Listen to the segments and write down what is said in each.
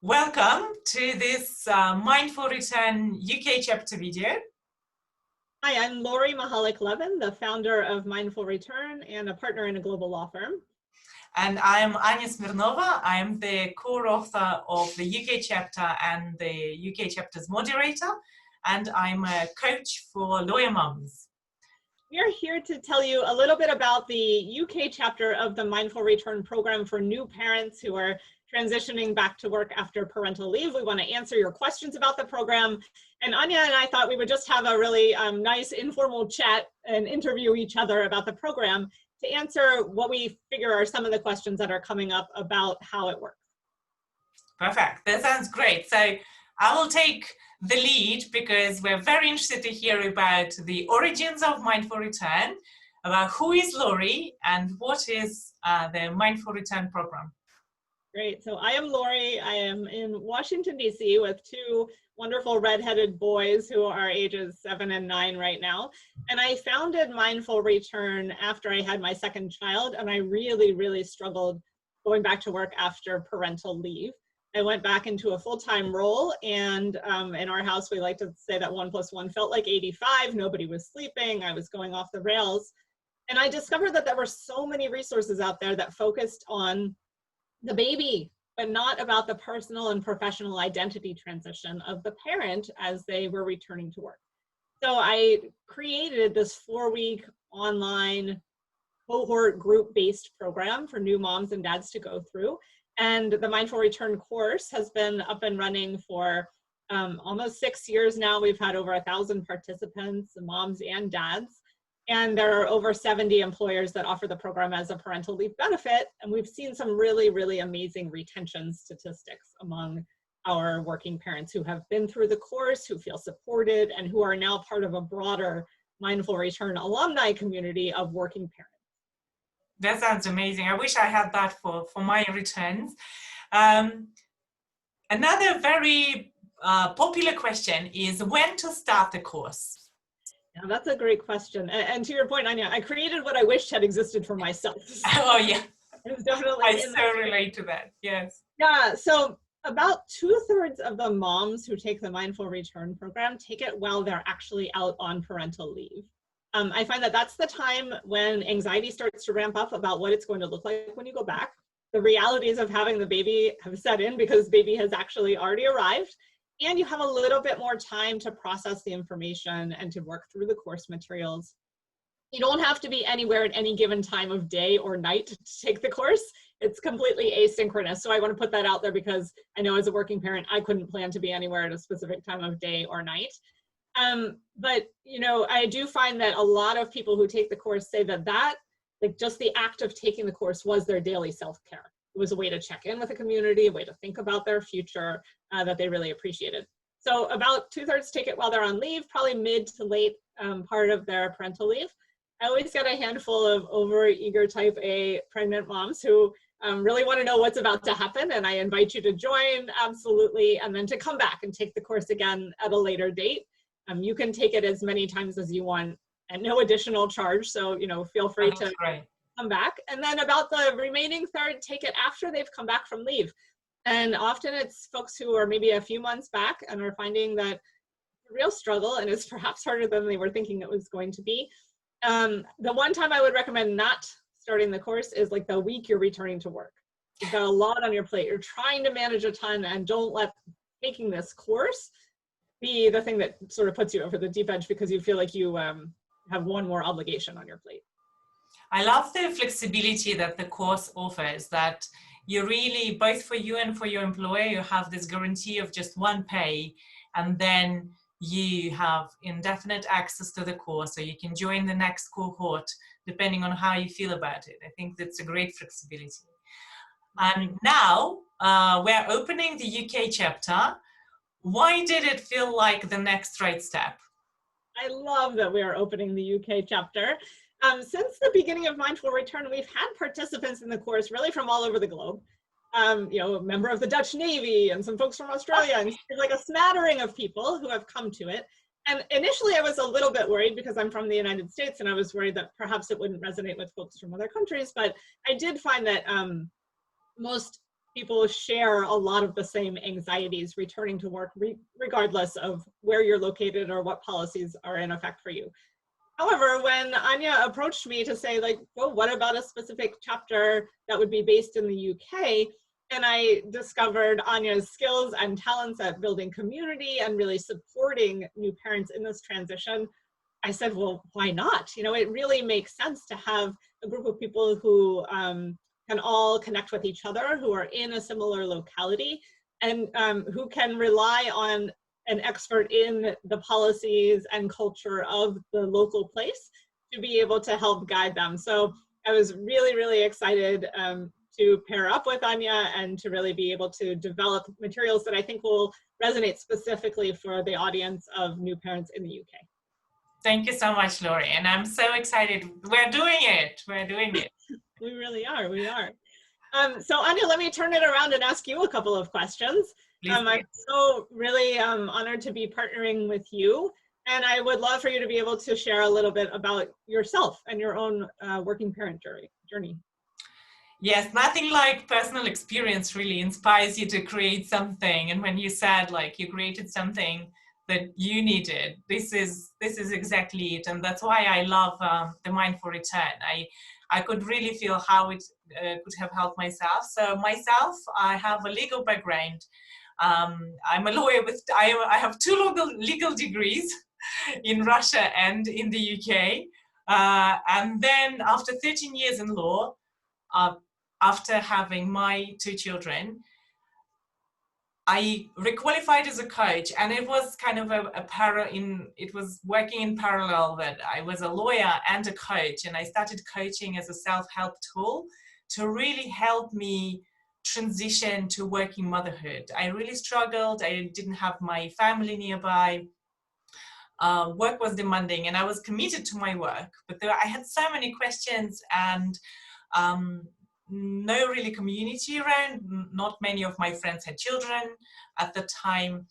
Welcome to this Mindful Return UK chapter video. Hi, I'm Lori Mihalich-Levin, the founder of Mindful Return and a partner in a global law firm. And I am Anya Smirnova. I am the co-author of the UK chapter and the UK chapter's moderator. And I'm a coach for lawyer mums. We are here to tell you a little bit about the UK chapter of the Mindful Return program for new parents who are transitioning back to work after parental leave. We want to answer your questions about the program. And Anya and I thought we would just have a really nice informal chat and interview each other about the program to answer what we figure are some of the questions that are coming up about how it works. Perfect. That sounds great. So I will take the lead because we're very interested to hear about the origins of Mindful Return, about who is Lori and what is the Mindful Return program. Great. So I am Lori. I am in Washington, D.C. with two wonderful redheaded boys who are ages 7 and 9 right now. And I founded Mindful Return after I had my second child, and I really struggled going back to work after parental leave. I went back into a full-time role, and in our house, we like to say that 1 + 1 felt like 85. Nobody was sleeping. I was going off the rails. And I discovered that there were so many resources out there that focused on the baby, but not about the personal and professional identity transition of the parent as they were returning to work. So I created this 4-week online cohort group-based program for new moms and dads to go through. And the Mindful Return course has been up and running for almost 6 years now. We've had over 1,000 participants, moms and dads. And there are over 70 employers that offer the program as a parental leave benefit. And we've seen some really amazing retention statistics among our working parents who have been through the course, who feel supported, and who are now part of a broader Mindful Return alumni community of working parents. That sounds amazing. I wish I had that for my returns. Another very popular question is when to start the course. Yeah, that's a great question. And to your point, Anya, I created what I wished had existed for myself. Oh yeah, it's definitely I so relate to that. Yes. Yeah. So about 2/3 of the moms who take the Mindful Return program take it while they're actually out on parental leave. I find that that's the time when anxiety starts to ramp up about what it's going to look like when you go back. The realities of having the baby have set in because baby has actually already arrived. And you have a little bit more time to process the information and to work through the course materials. You don't have to be anywhere at any given time of day or night to take the course. It's completely asynchronous. So I want to put that out there because I know as a working parent, I couldn't plan to be anywhere at a specific time of day or night. But, you know, I do find that a lot of people who take the course say that like just the act of taking the course was their daily self-care. It was a way to check in with the community, a way to think about their future that they really appreciated. So about 2/3 take it while they're on leave, probably mid to late part of their parental leave. I always get a handful of over-eager type A pregnant moms who really want to know what's about to happen, and I invite you to join, absolutely, and then to come back and take the course again at a later date. You can take it as many times as you want at no additional charge, so you know, feel free to come back. And then about the remaining third, take it after they've come back from leave. And often it's folks who are maybe a few months back and are finding that it's a real struggle and it's perhaps harder than they were thinking it was going to be. The one time I would recommend not starting the course is like the week you're returning to work. You've got a lot on your plate. You're trying to manage a ton, and don't let taking this course be the thing that sort of puts you over the deep edge because you feel like you have one more obligation on your plate. I love the flexibility that the course offers, that you really, both for you and for your employer, you have this guarantee of just one pay, and then you have indefinite access to the course, so you can join the next cohort depending on how you feel about it. I think that's a great flexibility. And now we're opening the UK chapter. Why did it feel like the next right step? I love that we are opening the UK chapter. Since the beginning of Mindful Return, we've had participants in the course really from all over the globe. You know, a member of the Dutch Navy and some folks from Australia, and like a smattering of people who have come to it. And initially I was a little bit worried because I'm from the United States, and I was worried that perhaps it wouldn't resonate with folks from other countries. But I did find that most people share a lot of the same anxieties returning to work, regardless of where you're located or what policies are in effect for you. However, when Anya approached me to say, like, well, what about a specific chapter that would be based in the UK? And I discovered Anya's skills and talents at building community and really supporting new parents in this transition, I said, well, why not? You know, it really makes sense to have a group of people who can all connect with each other, who are in a similar locality, and who can rely on an expert in the policies and culture of the local place to be able to help guide them. So I was really, really excited to pair up with Anya and to really be able to develop materials that I think will resonate specifically for the audience of new parents in the UK. Thank you so much, Lori. And I'm so excited. We're doing it. We're doing it. We really are. We are. So Anya, let me turn it around and ask you a couple of questions. I'm so really honored to be partnering with you. And I would love for you to be able to share a little bit about yourself and your own working parent journey. Yes, nothing like personal experience really inspires you to create something. And when you said like you created something that you needed, this is exactly it. And that's why I love the Mindful Return. I could really feel how it could have helped myself. So myself, I have a legal background. I'm a lawyer I have 2 legal degrees in Russia and in the UK. And then after 13 years in law, after having my 2 children, I requalified as a coach, and it was kind of it was working in parallel that I was a lawyer and a coach, and I started coaching as a self-help tool to really help me transition to working motherhood. I really struggled. I didn't have my family nearby. Work was demanding, and I was committed to my work, but I had so many questions and no really community around. Not many of my friends had children at the time.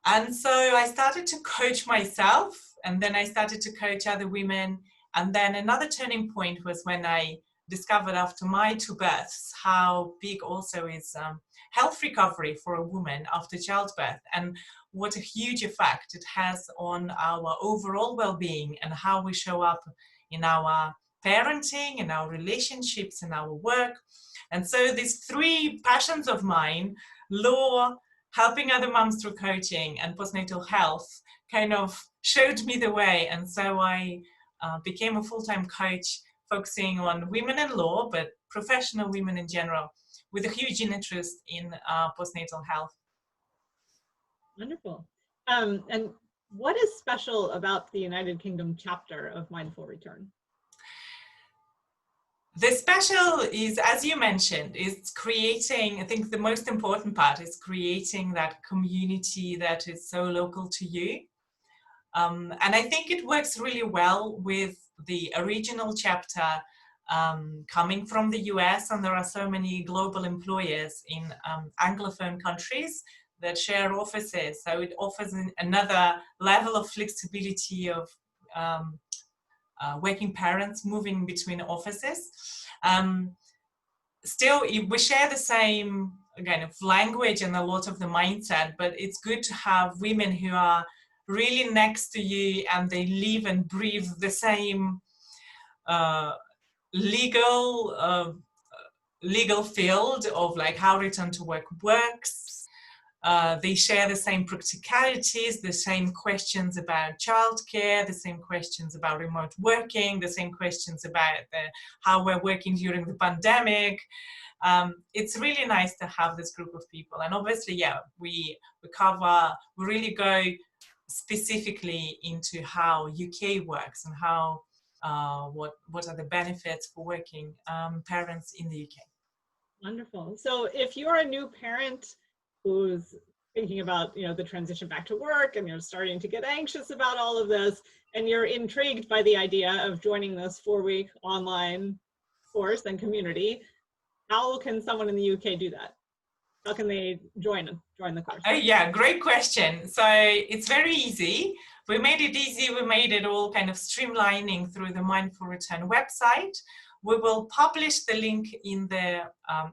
And so I started to coach myself, and then I started to coach other women. And then another turning point was when I discovered after my 2 births how big also is health recovery for a woman after childbirth, and what a huge effect it has on our overall well-being and how we show up in our parenting, in our relationships, in our work. And so these 3 passions of mine, law, helping other moms through coaching, and postnatal health, kind of showed me the way. And so I became a full-time coach focusing on women in law, but professional women in general, with a huge interest in postnatal health. Wonderful. And what is special about the United Kingdom chapter of Mindful Return? The special is, as you mentioned, is creating, I think the most important part is creating that community that is so local to you. And I think it works really well with the original chapter coming from the US, and there are so many global employers in Anglophone countries that share offices. So it offers another level of flexibility of working parents moving between offices. Still, we share the same kind of language and a lot of the mindset, but it's good to have women who are really next to you and they live and breathe the same legal field of like how return to work works. They share the same practicalities, the same questions about childcare, the same questions about remote working, the same questions about how we're working during the pandemic. It's really nice to have this group of people. And obviously, yeah, we really go specifically into how UK works and how what are the benefits for working parents in the UK. Wonderful. So if you're a new parent who's thinking about, you know, the transition back to work, and you're starting to get anxious about all of this, and you're intrigued by the idea of joining this 4-week online course and community, how can someone in the UK do that? How can they join the course? Yeah, great question. So it's very easy. We made it easy. We made it all kind of streamlining through the Mindful Return website, We will publish the link in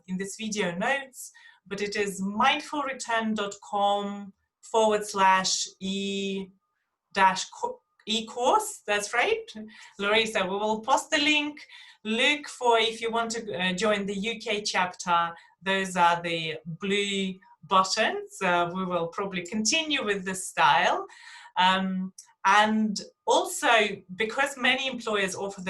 in this video notes, but it is mindfulreturn.com/e-course. That's right, Lori. So we will post the link. Look for, if you want to join the UK chapter, those are the blue buttons. We will probably continue with this style. And also, because many employers offer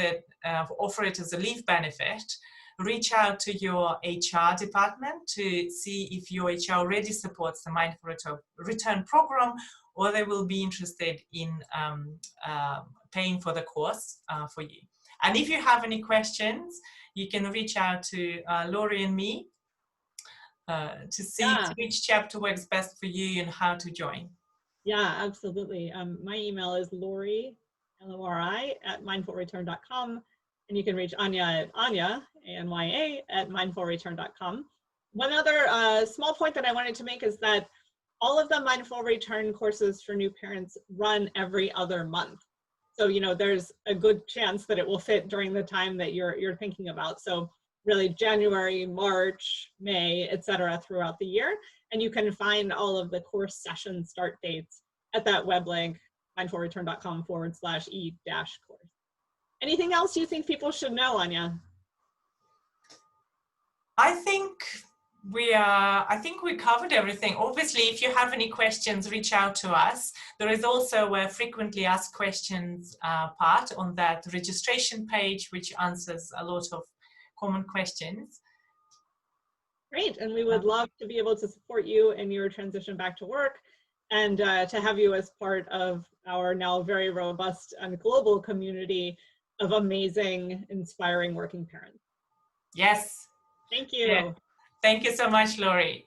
it as a leave benefit, reach out to your HR department to see if your HR already supports the Mindful Return program, or they will be interested in paying for the course for you. And if you have any questions, you can reach out to Lori and me to see which chapter works best for you and how to join. Yeah, absolutely. My email is Lori, Lori, @mindfulreturn.com. And you can reach Anya at Anya, ANYA, @mindfulreturn.com. One other small point that I wanted to make is that all of the Mindful Return courses for new parents run every other month. So, you know, there's a good chance that it will fit during the time that you're thinking about. So really January, March, May, etc. throughout the year. And you can find all of the course session start dates at that web link, mindfulreturn.com/e-course. Anything else you think people should know, Anya? I think we covered everything. Obviously, if you have any questions, reach out to us. There is also a frequently asked questions part on that registration page, which answers a lot of common questions. Great, and we would love to be able to support you in your transition back to work, and to have you as part of our now very robust and global community of amazing, inspiring working parents. Yes. Thank you. Yeah. Thank you so much, Lori.